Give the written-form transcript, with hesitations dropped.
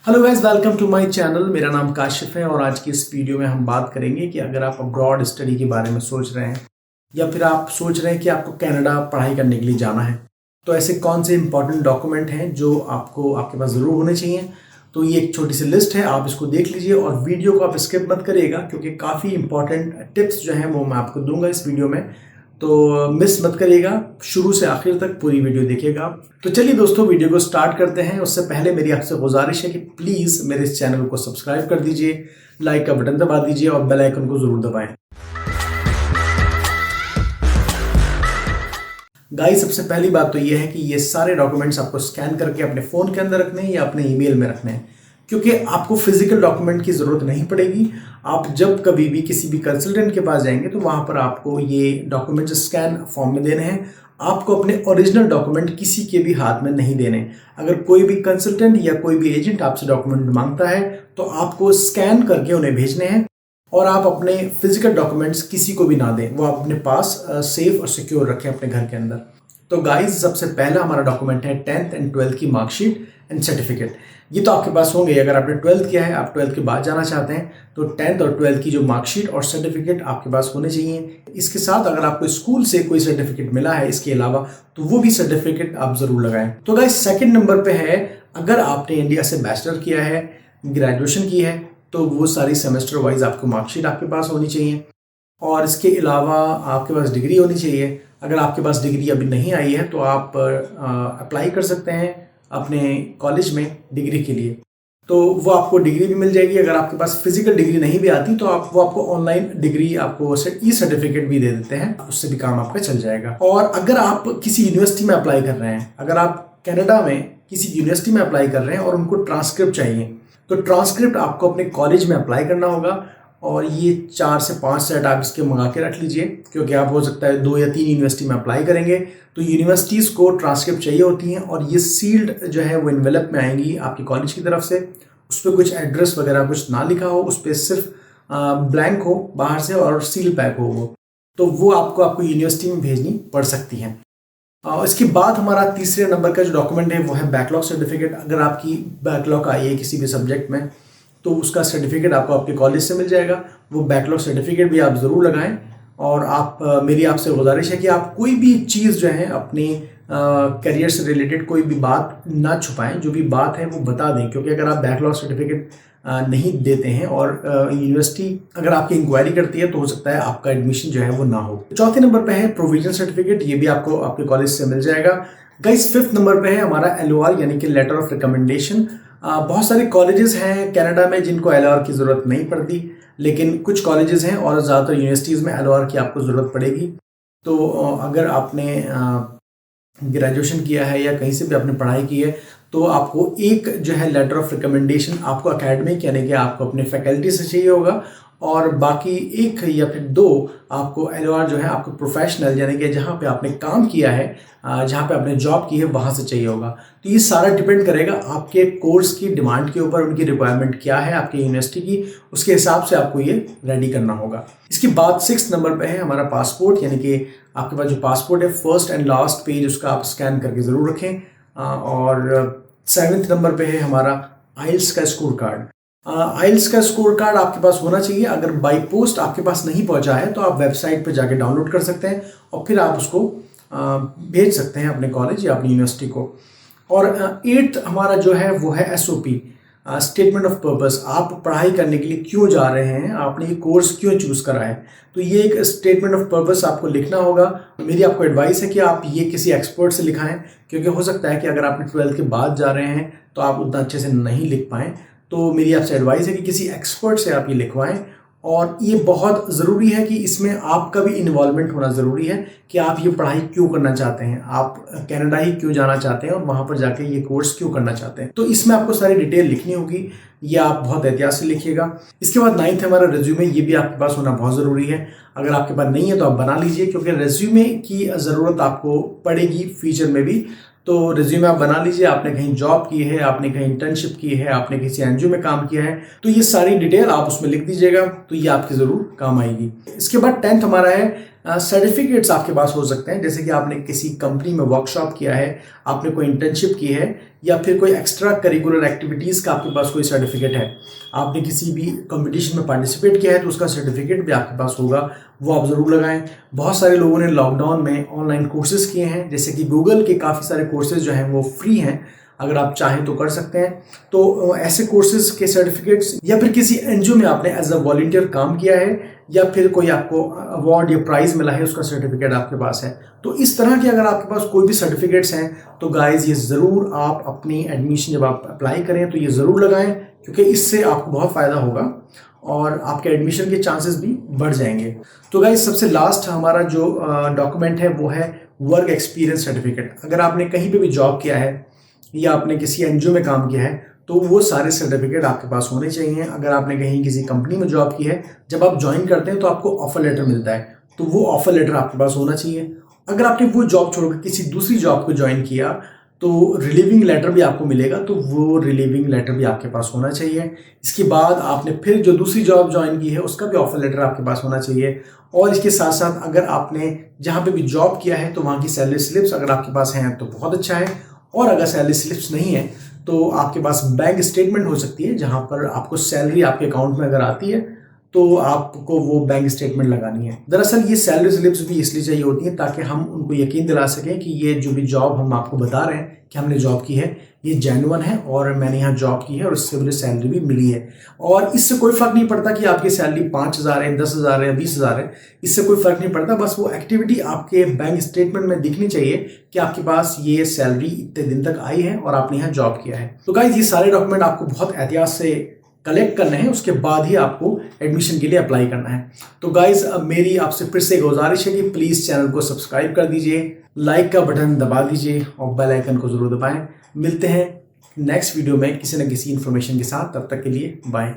Hello guys, welcome to my channel. मेरा नाम काशिफ है और आज की इस वीडियो में हम बात करेंगे कि अगर आप अब्रॉड स्टडी के बारे में सोच रहे हैं या फिर आप सोच रहे हैं कि आपको कनाडा पढ़ाई करने के लिए जाना है, तो ऐसे कौन से इंपॉर्टेंट डॉक्यूमेंट हैं जो आपको आपके पास ज़रूर होने चाहिए। तो ये एक छोटी सी लिस्ट है, आप इसको देख लीजिए और वीडियो को आप स्किप मत करिएगा क्योंकि काफ़ी इंपॉर्टेंट टिप्स जो हैं वो मैं आपको दूंगा इस वीडियो में। तो मिस मत करिएगा, शुरू से आखिर तक पूरी वीडियो देखिएगा। तो चलिए दोस्तों, वीडियो को स्टार्ट करते हैं। उससे पहले मेरी आपसे गुजारिश है कि प्लीज़ मेरे इस चैनल को सब्सक्राइब कर दीजिए, लाइक का बटन दबा दीजिए और बेल आइकन को ज़रूर दबाएं। गाइस, सबसे पहली बात तो ये है कि ये सारे डॉक्यूमेंट्स आपको स्कैन करके अपने फ़ोन के अंदर रखने हैं या अपने ईमेल में रखने हैं, क्योंकि आपको फिजिकल डॉक्यूमेंट की ज़रूरत नहीं पड़ेगी। आप जब कभी भी किसी भी कंसल्टेंट के पास जाएंगे तो वहाँ पर आपको ये डॉक्यूमेंट्स स्कैन फॉर्म में देने हैं। आपको अपने ओरिजिनल डॉक्यूमेंट किसी के भी हाथ में नहीं देने। अगर कोई भी कंसल्टेंट या कोई भी एजेंट आपसे डॉक्यूमेंट मांगता है तो आपको स्कैन करके उन्हें भेजने हैं और आप अपने फिजिकल डॉक्यूमेंट्स किसी को भी ना दें, वो आप अपने पास सेफ और सिक्योर रखें अपने घर के अंदर। तो गाइस, सबसे पहला हमारा डॉक्यूमेंट है 10th एंड 12th की मार्कशीट एंड सर्टिफिकेट। ये तो आपके पास होंगे। अगर आपने 12th किया है, आप 12th के बाद जाना चाहते हैं तो 10th और 12th की जो मार्कशीट और सर्टिफिकेट आपके पास होने चाहिए। इसके साथ अगर आपको स्कूल से कोई सर्टिफिकेट मिला है इसके अलावा, तो वो भी सर्टिफिकेट आप ज़रूर लगाएं। तो गाइस, सेकंड नंबर पे है, अगर आपने इंडिया से बैचलर किया है, ग्रेजुएशन की है, तो वो सारी सेमेस्टर वाइज आपको मार्कशीट आपके पास होनी चाहिए। और इसके अलावा आपके पास डिग्री होनी चाहिए। अगर आपके पास डिग्री अभी नहीं आई है तो आप अप्लाई कर सकते हैं अपने कॉलेज में डिग्री के लिए, तो वो आपको डिग्री भी मिल जाएगी। अगर आपके पास फिजिकल डिग्री नहीं भी आती तो वो आपको ऑनलाइन डिग्री, आपको ई सर्टिफिकेट भी दे देते हैं, उससे भी काम आपका चल जाएगा। और अगर आप किसी यूनिवर्सिटी में अप्लाई कर रहे हैं, अगर आप कनाडा में किसी यूनिवर्सिटी में अप्लाई कर रहे हैं और उनको ट्रांसक्रिप्ट चाहिए, तो ट्रांसक्रिप्ट आपको अपने कॉलेज में अप्लाई करना होगा। और ये 4 से 5 सेट आप इसके मंगा के रख लीजिए, क्योंकि आप हो सकता है 2 या 3 यूनिवर्सिटी में अप्लाई करेंगे तो यूनिवर्सिटीज़ को ट्रांसक्रिप्ट चाहिए होती हैं और ये सील्ड जो है वो एनवेलप में आएंगी आपकी कॉलेज की तरफ से। उस पर कुछ एड्रेस वगैरह कुछ ना लिखा हो, उस पर सिर्फ ब्लैंक हो बाहर से और सील पैक हो वो, तो वो आपको यूनिवर्सिटी में भेजनी पड़ सकती हैं। इसके बाद हमारा तीसरे नंबर का जो डॉक्यूमेंट है वो है बैकलॉग सर्टिफिकेट। अगर आपकी बैकलॉग आई है किसी भी सब्जेक्ट में तो उसका सर्टिफिकेट आपको आपके कॉलेज से मिल जाएगा। वो बैकलॉग सर्टिफिकेट भी आप ज़रूर लगाएं। और मेरी आपसे गुजारिश है कि आप कोई भी चीज़ जो है अपने करियर से रिलेटेड कोई भी बात ना छुपाएं, जो भी बात है वो बता दें, क्योंकि अगर आप बैकलॉग सर्टिफिकेट नहीं देते हैं और यूनिवर्सिटी अगर आपकी इंक्वायरी करती है तो हो सकता है आपका एडमिशन जो है वो ना हो। चौथे नंबर पे है प्रोविजन सर्टिफिकेट, ये भी आपको आपके कॉलेज से मिल जाएगा। गाइस, 5th नंबर पे है हमारा LOR यानी कि लेटर ऑफ रिकमेंडेशन। बहुत सारे कॉलेजेस हैं कनाडा में जिनको LOR की ज़रूरत नहीं पड़ती, लेकिन कुछ कॉलेजेस हैं और ज़्यादातर यूनिवर्सिटीज़ में LOR की आपको ज़रूरत पड़ेगी। तो अगर आपने ग्रेजुएशन किया है या कहीं से भी आपने पढ़ाई की है तो आपको एक जो है लेटर ऑफ रिकमेंडेशन आपको एकेडमिक यानी कि आपको अपने फैकल्टी से चाहिए होगा, और बाकी 1 या फिर 2 आपको LOR जो है आपको प्रोफेशनल यानी कि जहाँ पे आपने काम किया है, जहाँ पे आपने जॉब की है वहाँ से चाहिए होगा। तो ये सारा डिपेंड करेगा आपके कोर्स की डिमांड के ऊपर, उनकी रिक्वायरमेंट क्या है आपके यूनिवर्सिटी की, उसके हिसाब से आपको ये रेडी करना होगा। इसके बाद 6th नंबर पे है हमारा पासपोर्ट, यानी कि आपके पास जो पासपोर्ट है फर्स्ट एंड लास्ट पेज उसका आप स्कैन करके ज़रूर रखें। और 7th नंबर पे है हमारा आइल्स का स्कोर कार्ड। आइल्स का स्कोर कार्ड आपके पास होना चाहिए। अगर बाई पोस्ट आपके पास नहीं पहुंचा है तो आप वेबसाइट पे जाके डाउनलोड कर सकते हैं और फिर आप उसको भेज सकते हैं अपने कॉलेज या अपनी यूनिवर्सिटी को। और 8th हमारा जो है वो है SOP, स्टेटमेंट ऑफ पर्पस। आप पढ़ाई करने के लिए क्यों जा रहे हैं, आपने ये कोर्स क्यों चूज़ करा है, तो ये एक स्टेटमेंट ऑफ पर्पस आपको लिखना होगा। मेरी आपको एडवाइस है कि आप ये किसी एक्सपर्ट से लिखाएं, क्योंकि हो सकता है कि अगर आपने 12th के बाद जा रहे हैं तो आप उतना अच्छे से नहीं लिख पाएँ। तो मेरी आपसे एडवाइस है कि किसी एक्सपर्ट से आप ये लिखवाएं। और ये बहुत ज़रूरी है कि इसमें आपका भी इन्वॉल्वमेंट होना ज़रूरी है कि आप ये पढ़ाई क्यों करना चाहते हैं, आप कनाडा ही क्यों जाना चाहते हैं और वहाँ पर जाके ये कोर्स क्यों करना चाहते हैं। तो इसमें आपको सारी डिटेल लिखनी होगी, ये आप बहुत एहतियात से लिखिएगा। इसके बाद 9th हमारा रेज्यूमे, ये भी आपके पास होना बहुत ज़रूरी है। अगर आपके पास नहीं है तो आप बना लीजिए, क्योंकि रेज्यूमे की ज़रूरत आपको पड़ेगी फ्यूचर में भी। तो रिज्यूमे आप बना लीजिए, आपने कहीं जॉब की है, आपने कहीं इंटर्नशिप की है, आपने किसी NGO में काम किया है, तो ये सारी डिटेल आप उसमें लिख दीजिएगा, तो ये आपके ज़रूर काम आएगी। इसके बाद 10th हमारा है सर्टिफिकेट्स आपके पास हो सकते हैं, जैसे कि आपने किसी कंपनी में वर्कशॉप किया है, आपने कोई इंटर्नशिप की है, या फिर कोई एक्स्ट्रा करिकुलर एक्टिविटीज़ का आपके पास कोई सर्टिफिकेट है, आपने किसी भी कंपटीशन में पार्टिसिपेट किया है तो उसका सर्टिफिकेट भी आपके पास होगा, वो आप ज़रूर लगाएं। बहुत सारे लोगों ने लॉकडाउन में ऑनलाइन कोर्सेज़ किए हैं, जैसे कि गूगल के काफ़ी सारे कोर्सेज़ जो हैं वो फ्री हैं, अगर आप चाहें तो कर सकते हैं। तो ऐसे कोर्सेज के सर्टिफिकेट्स, या फिर किसी एनजीओ में आपने एज अ वॉलंटियर काम किया है, या फिर कोई आपको अवार्ड या प्राइज मिला है, उसका सर्टिफिकेट आपके पास है, तो इस तरह के अगर आपके पास कोई भी सर्टिफिकेट्स हैं तो गाइज ये ज़रूर आप अपनी एडमिशन जब आप अप्लाई करें तो ये ज़रूर लगाएं, क्योंकि इससे आपको बहुत फ़ायदा होगा और आपके एडमिशन के चांसेस भी बढ़ जाएंगे। तो गाइज सबसे लास्ट हमारा जो डॉक्यूमेंट है वो है वर्क एक्सपीरियंस सर्टिफिकेट। अगर आपने कहीं पे भी जॉब किया है या आपने किसी एनजीओ में काम किया है तो वो सारे सर्टिफिकेट आपके पास होने चाहिए। अगर आपने कहीं किसी कंपनी में जॉब की है, जब आप ज्वाइन करते हैं तो आपको ऑफर लेटर मिलता है, तो वो ऑफर लेटर आपके पास होना चाहिए। अगर आपने वो जॉब छोड़कर किसी दूसरी जॉब को ज्वाइन किया तो रिलीविंग लेटर भी आपको मिलेगा, तो वो रिलीविंग लेटर भी आपके पास होना चाहिए। इसके बाद आपने फिर जो दूसरी जॉब ज्वाइन की है उसका भी ऑफर लेटर आपके पास होना चाहिए। और इसके साथ साथ अगर आपने जहाँ पे भी जॉब किया है तो वहाँ की सैलरी स्लिप्स अगर आपके पास हैं तो बहुत अच्छा है, और अगर सैलरी स्लिप्स नहीं है तो आपके पास बैंक स्टेटमेंट हो सकती है, जहाँ पर आपको सैलरी आपके अकाउंट में अगर आती है तो आपको वो बैंक स्टेटमेंट लगानी है। दरअसल ये सैलरी स्लिप्स भी इसलिए चाहिए होती हैं ताकि हम उनको यकीन दिला सकें कि ये जो भी जॉब हम आपको बता रहे हैं कि हमने जॉब की है ये जेन्युइन है और मैंने यहाँ जॉब की है और इससे मुझे सैलरी भी मिली है। और इससे कोई फर्क नहीं पड़ता कि आपकी सैलरी 5,000 है, 10,000 है, 20,000 है, इससे कोई फर्क नहीं पड़ता। बस वो एक्टिविटी आपके बैंक स्टेटमेंट में दिखनी चाहिए कि आपके पास ये सैलरी इतने दिन तक आई है और आपने यहाँ जॉब किया है। तो गाइस ये सारे डॉक्यूमेंट आपको बहुत एहतियात से कलेक्ट करने हैं, उसके बाद ही आपको एडमिशन के लिए अप्लाई करना है। तो गाइज मेरी आपसे फिर से गुजारिश है कि प्लीज़ चैनल को सब्सक्राइब कर दीजिए, लाइक का बटन दबा दीजिए और बेल आइकन को ज़रूर दबाएं। मिलते हैं नेक्स्ट वीडियो में किसी न किसी इन्फॉर्मेशन के साथ, तब तक के लिए बाय।